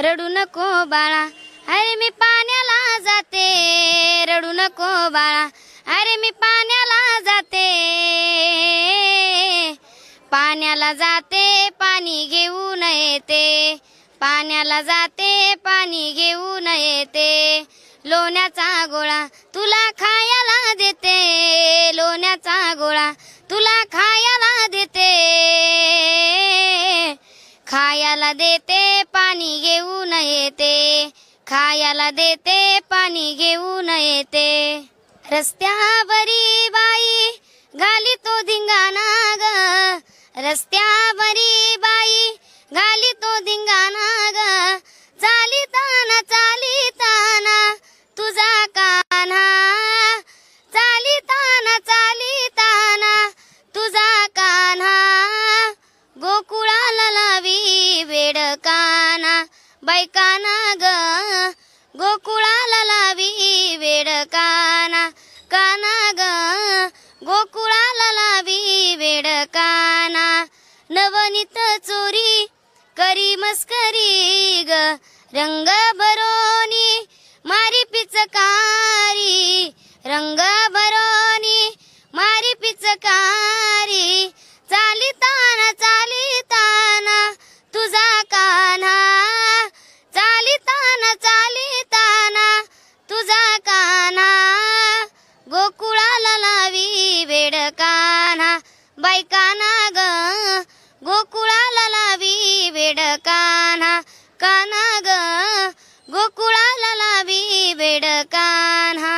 रडू नको बाळा अरे मी पाण्याला जाते, रडू नको बाळा अरे मी पाण्याला जाते, पाण्याला जाते पाणी घेऊन येते, पाण्याला जाते पाणी घेऊन येते, लोण्याचा गोळा तुला खायला देते, लोण्याचा गोळा तुला खायला देते, खायला देते पाणी घेऊन येते, खायला देते पाणी घेऊन येते। रस्त्यावरी बाई घाली तो धिंगाणा ग, रस्त्यावरी बाई घाली तो धिंगाणा ग, चालिताना चालिताना तुझा कान्हा, चालिताना चालिताना तुझा कान्हा, गोकुळाला लावी वेडकाना बायकाना ग, गोकुळाला लावी वेडकाना काना ग, गोकुळाला लावी वेडकाना, नवनीत चोरी करी मस्करी ग, रंग भरोनी मारी पिचकारी, रंग भरोनी मारी पिचकारी, चालिताना चालिताना तुझा कान्हा, चालिताना चालिताना तुझा कान्हा, गोकुळाला लावी वेडकाना बायकाना ग, गोकुळाला लावी वेडकाना काना ग, गोकुळाला लावी वेडकाना।